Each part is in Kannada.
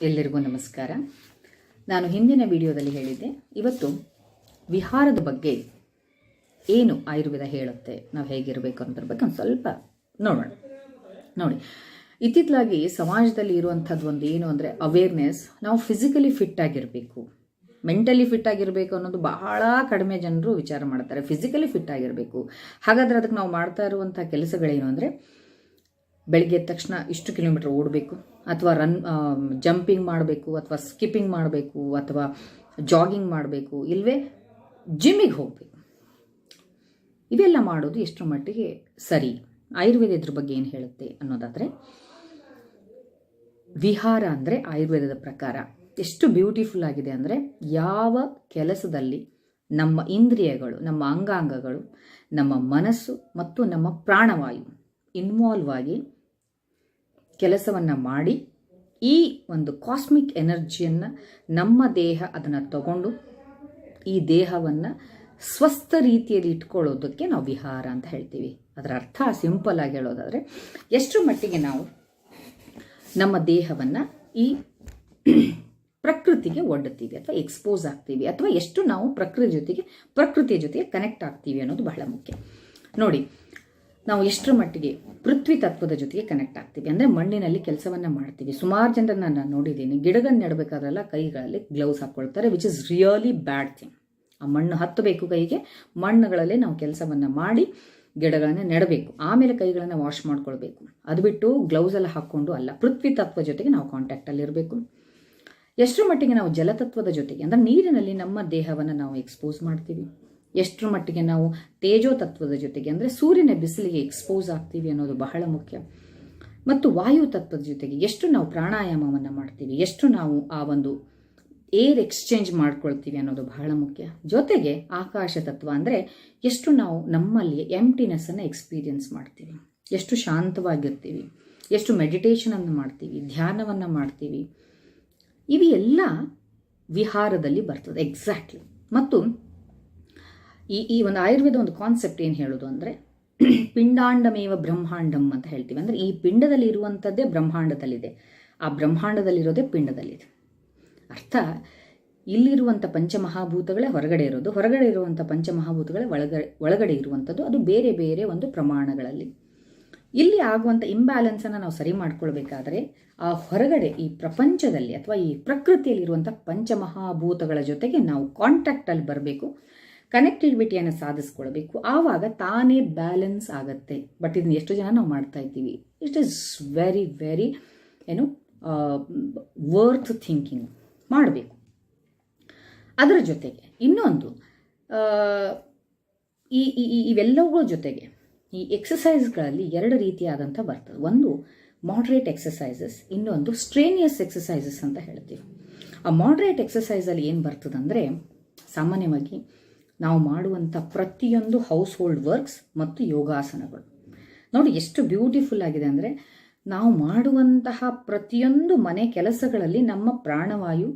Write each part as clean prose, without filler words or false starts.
ಎಲ್ಲರಿಗೂ ನಮಸ್ಕಾರ. ನಾನು ಹಿಂದಿನ ವಿಡಿಯೋದಲ್ಲಿ ಹೇಳಿದ್ದೆ, ಇವತ್ತು ವಿಹಾರದ ಬಗ್ಗೆ ಏನು ಆಯುರ್ವೇದ ಹೇಳುತ್ತೆ, ನಾವು ಹೇಗಿರಬೇಕು ಅನ್ನೋದ್ರ ಬಗ್ಗೆ ಒಂದು ಸ್ವಲ್ಪ ನೋಡೋಣ. ನೋಡಿ, ಇತ್ತಿತ್ತಲಾಗಿ ಸಮಾಜದಲ್ಲಿ ಇರುವಂಥದ್ದು ಒಂದು ಏನು ಅಂದರೆ ಅವೇರ್ನೆಸ್. ನಾವು ಫಿಸಿಕಲಿ ಫಿಟ್ ಆಗಿರಬೇಕು, ಮೆಂಟಲಿ ಫಿಟ್ ಆಗಿರಬೇಕು ಅನ್ನೋದು ಬಹಳ ಕಡಿಮೆ ಜನರು ವಿಚಾರ ಮಾಡ್ತಾರೆ. ಫಿಸಿಕಲಿ ಫಿಟ್ ಆಗಿರಬೇಕು. ಹಾಗಾದರೆ ಅದಕ್ಕೆ ನಾವು ಮಾಡ್ತಾ ಇರುವಂಥ ಕೆಲಸಗಳೇನು ಅಂದರೆ, ಬೆಳಿಗ್ಗೆ ಎದ್ದ ತಕ್ಷಣ ಇಷ್ಟು ಕಿಲೋಮೀಟರ್ ಓಡಬೇಕು, ಅಥವಾ ಜಂಪಿಂಗ್ ಮಾಡಬೇಕು, ಅಥವಾ ಸ್ಕಿಪ್ಪಿಂಗ್ ಮಾಡಬೇಕು, ಅಥವಾ ಜಾಗಿಂಗ್ ಮಾಡಬೇಕು, ಇಲ್ಲವೇ ಜಿಮ್ಮಿಗೆ ಹೋಗಬೇಕು. ಇವೆಲ್ಲ ಮಾಡೋದು ಎಷ್ಟರ ಮಟ್ಟಿಗೆ ಸರಿ? ಆಯುರ್ವೇದ ಇದ್ರ ಬಗ್ಗೆ ಏನು ಹೇಳುತ್ತೆ ಅನ್ನೋದಾದರೆ, ವಿಹಾರ ಅಂದರೆ ಆಯುರ್ವೇದದ ಪ್ರಕಾರ ಎಷ್ಟು ಬ್ಯೂಟಿಫುಲ್ ಆಗಿದೆ ಅಂದರೆ, ಯಾವ ಕೆಲಸದಲ್ಲಿ ನಮ್ಮ ಇಂದ್ರಿಯಗಳು, ನಮ್ಮ ಅಂಗಾಂಗಗಳು, ನಮ್ಮ ಮನಸ್ಸು ಮತ್ತು ನಮ್ಮ ಪ್ರಾಣವಾಯು ಇನ್ವಾಲ್ವ್ ಆಗಿ ಕೆಲಸವನ್ನು ಮಾಡಿ ಈ ಒಂದು ಕಾಸ್ಮಿಕ್ ಎನರ್ಜಿಯನ್ನು ನಮ್ಮ ದೇಹ ಅದನ್ನು ತಗೊಂಡು ಈ ದೇಹವನ್ನು ಸ್ವಸ್ಥ ರೀತಿಯಲ್ಲಿ ಇಟ್ಕೊಳ್ಳೋದಕ್ಕೆ ನಾವು ವಿಹಾರ ಅಂತ ಹೇಳ್ತೀವಿ. ಅದರ ಅರ್ಥ ಸಿಂಪಲ್ ಆಗಿ ಹೇಳೋದಾದರೆ, ಎಷ್ಟರ ಮಟ್ಟಿಗೆ ನಾವು ನಮ್ಮ ದೇಹವನ್ನು ಈ ಪ್ರಕೃತಿಗೆ ಒಡ್ಡುತ್ತೀವಿ ಅಥವಾ ಎಕ್ಸ್ಪೋಸ್ ಆಗ್ತೀವಿ, ಅಥವಾ ಎಷ್ಟು ನಾವು ಪ್ರಕೃತಿಯ ಜೊತೆಗೆ ಕನೆಕ್ಟ್ ಆಗ್ತೀವಿ ಅನ್ನೋದು ಬಹಳ ಮುಖ್ಯ. ನೋಡಿ, ನಾವು ಎಷ್ಟರ ಮಟ್ಟಿಗೆ ಪೃಥ್ವಿ ತತ್ವದ ಜೊತೆಗೆ ಕನೆಕ್ಟ್ ಆಗ್ತೀವಿ ಅಂದರೆ ಮಣ್ಣಿನಲ್ಲಿ ಕೆಲಸವನ್ನು ಮಾಡ್ತೀವಿ. ಸುಮಾರು ಜನರನ್ನ ನಾನು ನೋಡಿದ್ದೀನಿ, ಗಿಡಗಳನ್ನ ನೆಡಬೇಕಾದ್ರೆಲ್ಲ ಕೈಗಳಲ್ಲಿ ಗ್ಲೌಸ್ ಹಾಕ್ಕೊಳ್ತಾರೆ, which is really bad thing. ಆ ಮಣ್ಣು ಹತ್ತಬೇಕು ಕೈಗೆ, ಮಣ್ಣುಗಳಲ್ಲೇ ನಾವು ಕೆಲಸವನ್ನು ಮಾಡಿ ಗಿಡಗಳನ್ನು ನೆಡಬೇಕು, ಆಮೇಲೆ ಕೈಗಳನ್ನು ವಾಶ್ ಮಾಡ್ಕೊಳ್ಬೇಕು. ಅದು ಬಿಟ್ಟು ಗ್ಲೌಸ್ ಎಲ್ಲ ಹಾಕ್ಕೊಂಡು ಅಲ್ಲ. ಪೃಥ್ವಿ ತತ್ವ ಜೊತೆಗೆ ನಾವು ಕಾಂಟ್ಯಾಕ್ಟಲ್ಲಿ ಇರಬೇಕು. ಎಷ್ಟರ ಮಟ್ಟಿಗೆ ನಾವು ಜಲತತ್ವದ ಜೊತೆಗೆ ಅಂದರೆ ನೀರಿನಲ್ಲಿ ನಮ್ಮ ದೇಹವನ್ನು ನಾವು ಎಕ್ಸ್ಪೋಸ್ ಮಾಡ್ತೀವಿ, ಎಷ್ಟರ ಮಟ್ಟಿಗೆ ನಾವು ತೇಜೋ ತತ್ವದ ಜೊತೆಗೆ ಅಂದರೆ ಸೂರ್ಯನ ಬಿಸಿಲಿಗೆ ಎಕ್ಸ್ಪೋಸ್ ಆಗ್ತೀವಿ ಅನ್ನೋದು ಬಹಳ ಮುಖ್ಯ. ಮತ್ತು ವಾಯು ತತ್ವದ ಜೊತೆಗೆ ಎಷ್ಟು ನಾವು ಪ್ರಾಣಾಯಾಮವನ್ನು ಮಾಡ್ತೀವಿ, ಎಷ್ಟು ನಾವು ಆ ಒಂದು ಏರ್ ಎಕ್ಸ್ಚೇಂಜ್ ಮಾಡ್ಕೊಳ್ತೀವಿ ಅನ್ನೋದು ಬಹಳ ಮುಖ್ಯ. ಜೊತೆಗೆ ಆಕಾಶ ತತ್ವ ಅಂದರೆ ಎಷ್ಟು ನಾವು ನಮ್ಮಲ್ಲಿ ಎಂಪ್ಟಿನೆಸ್ಸನ್ನು ಎಕ್ಸ್ಪೀರಿಯನ್ಸ್ ಮಾಡ್ತೀವಿ, ಎಷ್ಟು ಶಾಂತವಾಗಿರ್ತೀವಿ, ಎಷ್ಟು ಮೆಡಿಟೇಷನನ್ನು ಮಾಡ್ತೀವಿ, ಧ್ಯಾನವನ್ನು ಮಾಡ್ತೀವಿ. ಇವು ಎಲ್ಲ ವಿಹಾರದಲ್ಲಿ ಬರ್ತದೆ ಎಕ್ಸಾಕ್ಟ್ಲಿ. ಮತ್ತು ಈ ಒಂದು ಆಯುರ್ವೇದ ಒಂದು ಕಾನ್ಸೆಪ್ಟ್ ಏನು ಹೇಳೋದು ಅಂದರೆ, ಪಿಂಡಾಂಡಮೇವ ಬ್ರಹ್ಮಾಂಡಂ ಅಂತ ಹೇಳ್ತೀವಿ. ಅಂದರೆ ಈ ಪಿಂಡದಲ್ಲಿ ಇರುವಂಥದ್ದೇ ಬ್ರಹ್ಮಾಂಡದಲ್ಲಿದೆ, ಆ ಬ್ರಹ್ಮಾಂಡದಲ್ಲಿರೋದೇ ಪಿಂಡದಲ್ಲಿದೆ. ಅರ್ಥ, ಇಲ್ಲಿರುವಂಥ ಪಂಚಮಹಾಭೂತಗಳೇ ಹೊರಗಡೆ ಇರೋದು, ಹೊರಗಡೆ ಇರುವಂಥ ಪಂಚಮಹಾಭೂತಗಳೇ ಒಳಗಡೆ ಇರುವಂಥದ್ದು. ಅದು ಬೇರೆ ಬೇರೆ ಒಂದು ಪ್ರಮಾಣಗಳಲ್ಲಿ. ಇಲ್ಲಿ ಆಗುವಂಥ ಇಂಬ್ಯಾಲೆನ್ಸನ್ನು ನಾವು ಸರಿ ಮಾಡ್ಕೊಳ್ಬೇಕಾದ್ರೆ ಆ ಹೊರಗಡೆ ಈ ಪ್ರಪಂಚದಲ್ಲಿ ಅಥವಾ ಈ ಪ್ರಕೃತಿಯಲ್ಲಿರುವಂಥ ಪಂಚಮಹಾಭೂತಗಳ ಜೊತೆಗೆ ನಾವು ಕಾಂಟ್ಯಾಕ್ಟಲ್ಲಿ ಬರಬೇಕು, ಕನೆಕ್ಟಿವಿಟಿಯನ್ನು ಸಾಧಿಸ್ಕೊಳ್ಬೇಕು. ಆವಾಗ ತಾನೇ ಬ್ಯಾಲೆನ್ಸ್ ಆಗುತ್ತೆ. ಬಟ್ ಇದನ್ನ ಎಷ್ಟು ಜನ ನಾವು ಮಾಡ್ತಾ ಇದ್ದೀವಿ? It is very very worth thinking ಮಾಡಬೇಕು. ಅದರ ಜೊತೆಗೆ ಇನ್ನೊಂದು, ಇವೆಲ್ಲವುಗಳ ಜೊತೆಗೆ ಈ ಎಕ್ಸಸೈಸ್ಗಳಲ್ಲಿ ಎರಡು ರೀತಿಯಾದಂಥ ಬರ್ತದೆ. ಒಂದು ಮಾಡ್ರೇಟ್ ಎಕ್ಸಸೈಸಸ್, ಇನ್ನೊಂದು ಸ್ಟ್ರೇನಿಯಸ್ ಎಕ್ಸಸೈಸಸ್ ಅಂತ ಹೇಳ್ತೀವಿ. ಆ ಮಾಡ್ರೇಟ್ ಎಕ್ಸಸೈಸಲ್ಲಿ ಏನು ಬರ್ತದಂದರೆ, ಸಾಮಾನ್ಯವಾಗಿ ನಾವು ಮಾಡುವಂಥ ಪ್ರತಿಯೊಂದು ಹೌಸ್ ಹೋಲ್ಡ್ ವರ್ಕ್ಸ್ ಮತ್ತು ಯೋಗಾಸನಗಳು. ನೋಡಿ ಎಷ್ಟು ಬ್ಯೂಟಿಫುಲ್ ಆಗಿದೆ ಅಂದರೆ, ನಾವು ಮಾಡುವಂತಹ ಪ್ರತಿಯೊಂದು ಮನೆ ಕೆಲಸಗಳಲ್ಲಿ ನಮ್ಮ ಪ್ರಾಣವಾಯು,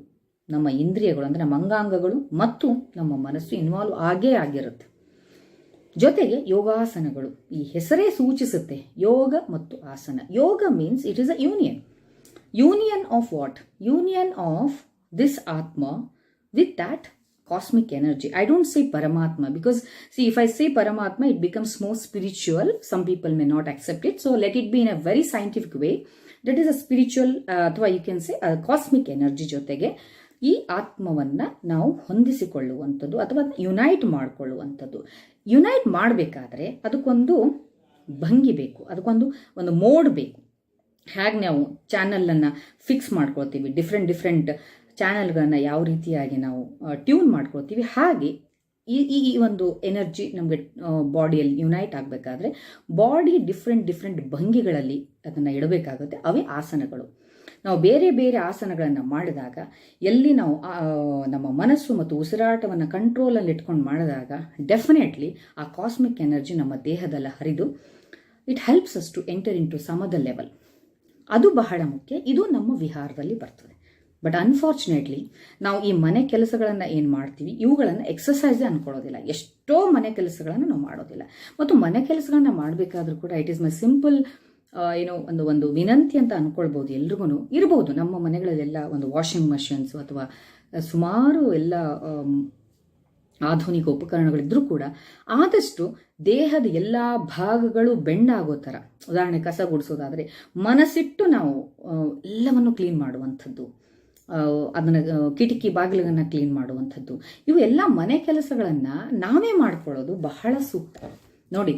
ನಮ್ಮ ಇಂದ್ರಿಯಗಳು ಅಂದರೆ ನಮ್ಮ ಅಂಗಾಂಗಗಳು ಮತ್ತು ನಮ್ಮ ಮನಸ್ಸು ಇನ್ವಾಲ್ವ್ ಆಗೇ ಆಗಿರುತ್ತೆ. ಜೊತೆಗೆ ಯೋಗಾಸನಗಳು, ಈ ಹೆಸರೇ ಸೂಚಿಸುತ್ತೆ ಯೋಗ ಮತ್ತು asana. Yoga means it is a union of what? Union of this atma with that cosmic energy. I don't say Paramatma because, see, if I say Paramatma, it becomes more spiritual. Some people may not accept it. So let it be in a very scientific way. That is a spiritual, ಅಥವಾ you can say a cosmic energy ಜೊತೆಗೆ ಈ ಆತ್ಮವನ್ನು ನಾವು ಹೊಂದಿಸಿಕೊಳ್ಳುವಂಥದ್ದು ಅಥವಾ ಯುನೈಟ್ ಮಾಡಿಕೊಳ್ಳುವಂಥದ್ದು. ಯುನೈಟ್ ಮಾಡಬೇಕಾದ್ರೆ ಅದಕ್ಕೊಂದು ಭಂಗಿ ಬೇಕು, ಅದಕ್ಕೊಂದು ಮೋಡ್ ಬೇಕು. ಹೇಗೆ ನಾವು ಚಾನಲನ್ನು ಫಿಕ್ಸ್ ಮಾಡ್ಕೊಳ್ತೀವಿ, ಡಿಫ್ರೆಂಟ್ ಚಾನಲ್ಗಳನ್ನು ಯಾವ ರೀತಿಯಾಗಿ ನಾವು ಟ್ಯೂನ್ ಮಾಡ್ಕೊಳ್ತೀವಿ, ಹಾಗೆ ಈ ಒಂದು ಎನರ್ಜಿ ನಮಗೆ ಬಾಡಿಯಲ್ಲಿ ಯುನೈಟ್ ಆಗಬೇಕಾದ್ರೆ ಬಾಡಿ ಡಿಫ್ರೆಂಟ್ ಭಂಗಿಗಳಲ್ಲಿ ಅದನ್ನು ಇಡಬೇಕಾಗುತ್ತೆ. ಅವೇ ಆಸನಗಳು. ನಾವು ಬೇರೆ ಬೇರೆ ಆಸನಗಳನ್ನು ಮಾಡಿದಾಗ, ಎಲ್ಲಿ ನಾವು ನಮ್ಮ ಮನಸ್ಸು ಮತ್ತು ಉಸಿರಾಟವನ್ನು ಕಂಟ್ರೋಲಲ್ಲಿ ಇಟ್ಕೊಂಡು ಮಾಡಿದಾಗ ಡೆಫಿನೆಟ್ಲಿ ಆ ಕಾಸ್ಮಿಕ್ ಎನರ್ಜಿ ನಮ್ಮ ದೇಹದಲ್ಲಿ ಹರಿದು it helps us to enter in to ಸಮದ ಲೆವೆಲ್. ಅದು ಬಹಳ ಮುಖ್ಯ. ಇದು ನಮ್ಮ ವಿಹಾರದಲ್ಲಿ ಬರ್ತದೆ. ಬಟ್ ಅನ್ಫಾರ್ಚುನೇಟ್ಲಿ ನಾವು ಈ ಮನೆ ಕೆಲಸಗಳನ್ನು ಏನು ಮಾಡ್ತೀವಿ, ಇವುಗಳನ್ನು ಎಕ್ಸಸೈಸೇ ಅಂದ್ಕೊಳ್ಳೋದಿಲ್ಲ. ಎಷ್ಟೋ ಮನೆ ಕೆಲಸಗಳನ್ನು ನಾವು ಮಾಡೋದಿಲ್ಲ. ಮತ್ತು ಮನೆ ಕೆಲಸಗಳನ್ನು ಮಾಡಬೇಕಾದ್ರೂ ಕೂಡ ಇಟ್ ಈಸ್ ಮೈ ಸಿಂಪಲ್ ಏನೋ ಒಂದು ವಿನಂತಿ ಅಂತ ಅನ್ಕೊಳ್ಬೋದು. ಎಲ್ರಿಗೂ ಇರ್ಬೋದು ನಮ್ಮ ಮನೆಗಳಲ್ಲೆಲ್ಲ ಒಂದು ವಾಷಿಂಗ್ ಮಷಿನ್ಸ್ ಅಥವಾ ಸುಮಾರು ಎಲ್ಲ ಆಧುನಿಕ ಉಪಕರಣಗಳಿದ್ರೂ ಕೂಡ ಆದಷ್ಟು ದೇಹದ ಎಲ್ಲ ಭಾಗಗಳು ಬೆಂಡಾಗೋ ಥರ, ಉದಾಹರಣೆ ಕಸ ಗುಡಿಸೋದಾದರೆ ಮನಸ್ಸಿಟ್ಟು ನಾವು ಎಲ್ಲವನ್ನು ಕ್ಲೀನ್ ಮಾಡುವಂಥದ್ದು, ಅದನ್ನು ಕಿಟಕಿ ಬಾಗಿಲನ್ನು ಕ್ಲೀನ್ ಮಾಡುವಂಥದ್ದು, ಇವು ಎಲ್ಲ ಮನೆ ಕೆಲಸಗಳನ್ನು ನಾವೇ ಮಾಡ್ಕೊಳ್ಳೋದು ಬಹಳ ಸೂಕ್ತ. ನೋಡಿ,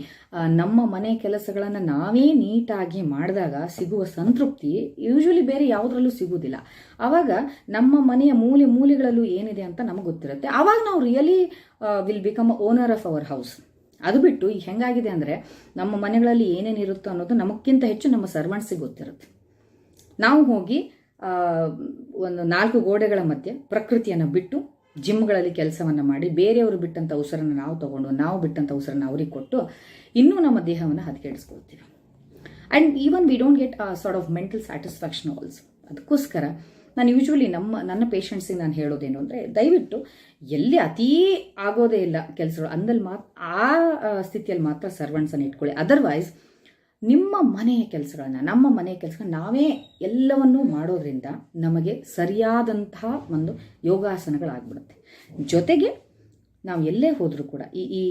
ನಮ್ಮ ಮನೆ ಕೆಲಸಗಳನ್ನು ನಾವೇ ನೀಟಾಗಿ ಮಾಡಿದಾಗ ಸಿಗುವ ಸಂತೃಪ್ತಿ ಯೂಶ್ವಲಿ ಬೇರೆ ಯಾವುದರಲ್ಲೂ ಸಿಗುವುದಿಲ್ಲ. ಆವಾಗ ನಮ್ಮ ಮನೆಯ ಮೂಲೆಗಳಲ್ಲೂ ಏನಿದೆ ಅಂತ ನಮಗೆ ಗೊತ್ತಿರುತ್ತೆ. ಆವಾಗ ನಾವು really will become owner of our house. ಅದು ಬಿಟ್ಟು ಈಗ ಹೆಂಗಾಗಿದೆ ಅಂದರೆ ನಮ್ಮ ಮನೆಗಳಲ್ಲಿ ಏನೇನಿರುತ್ತೋ ಅನ್ನೋದು ನಮಗಿಂತ ಹೆಚ್ಚು ನಮ್ಮ ಸರ್ವೆಂಟ್ಸಿಗೆ ಗೊತ್ತಿರುತ್ತೆ. ನಾವು ಹೋಗಿ ಒಂದು 4 ಗೋಡೆಗಳ ಮಧ್ಯೆ ಪ್ರಕೃತಿಯನ್ನು ಬಿಟ್ಟು ಜಿಮ್ಗಳಲ್ಲಿ ಕೆಲಸವನ್ನು ಮಾಡಿ ಬೇರೆಯವರು ಬಿಟ್ಟಂಥ ಉಸಿರನ್ನು ನಾವು ತಗೊಂಡು ನಾವು ಬಿಟ್ಟಂಥ ಉಸಿರನ್ನು ಅವ್ರಿಗೆ ಕೊಟ್ಟು ಇನ್ನೂ ನಮ್ಮ ದೇಹವನ್ನು ಹದಗೆಡಿಸ್ಕೊಳ್ತೀವಿ. And even we don't get sort of mental satisfaction also. ಅದಕ್ಕೋಸ್ಕರ ನಾನು ಯೂಶ್ವಲಿ ನನ್ನ ಪೇಷಂಟ್ಸಿಗೆ ನಾನು ಹೇಳೋದೇನು ಅಂದರೆ, ದಯವಿಟ್ಟು ಎಲ್ಲಿ ಅತೀ ಆಗೋದೇ ಇಲ್ಲ ಕೆಲಸಗಳು ಅಂದಲ್ಲಿ ಆ ಸ್ಥಿತಿಯಲ್ಲಿ ಮಾತ್ರ ಸರ್ವೆಂಟ್ಸನ್ನು ಇಟ್ಕೊಳ್ಳಿ. ಅದರ್ವೈಸ್ ನಮ್ಮ ಮನೆಯ ಕೆಲಸಗಳನ್ನ ನಾವೇ ಎಲ್ಲವನ್ನೂ ಮಾಡೋದ್ರಿಂದ ನಮಗೆ ಸರಿಯಾದಂತಹ ಒಂದು ಯೋಗಾಸನಗಳಾಗ್ಬಿಡುತ್ತೆ. ಜೊತೆಗೆ ನಾವು ಎಲ್ಲೇ ಹೋದರೂ ಕೂಡ ಈ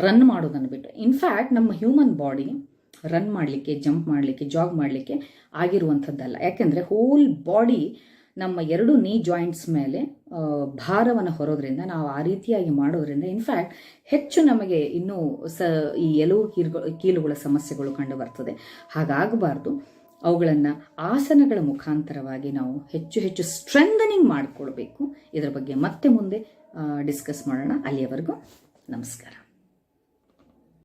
ರನ್ ಮಾಡೋದನ್ನು ಬಿಟ್ಟು, ಇನ್ಫ್ಯಾಕ್ಟ್ ನಮ್ಮ ಹ್ಯೂಮನ್ ಬಾಡಿ ರನ್ ಮಾಡಲಿಕ್ಕೆ, ಜಂಪ್ ಮಾಡಲಿಕ್ಕೆ, ಜಾಗ್ ಮಾಡಲಿಕ್ಕೆ ಆಗಿರುವಂಥದ್ದಲ್ಲ. ಯಾಕೆಂದರೆ ಹೋಲ್ ಬಾಡಿ ನಮ್ಮ 2 ನೀ ಜಾಯಿಂಟ್ಸ್ ಮೇಲೆ ಭಾರವನ್ನು ಹೊರೋದ್ರಿಂದ, ನಾವು ಆ ರೀತಿಯಾಗಿ ಮಾಡೋದ್ರಿಂದ ಇನ್ಫ್ಯಾಕ್ಟ್ ಹೆಚ್ಚು ನಮಗೆ ಇನ್ನೂ ಈ ಎಲುವು ಕೀಲುಗಳ ಸಮಸ್ಯೆಗಳು ಕಂಡು ಬರ್ತದೆ. ಹಾಗಾಗಬಾರ್ದು. ಅವುಗಳನ್ನು ಆಸನಗಳ ಮುಖಾಂತರವಾಗಿ ನಾವು ಹೆಚ್ಚು ಸ್ಟ್ರೆಂಥನಿಂಗ್ ಮಾಡಿಕೊಳ್ಬೇಕು. ಇದರ ಬಗ್ಗೆ ಮತ್ತೆ ಮುಂದೆ ಡಿಸ್ಕಸ್ ಮಾಡೋಣ. ಅಲ್ಲಿಯವರೆಗೂ ನಮಸ್ಕಾರ.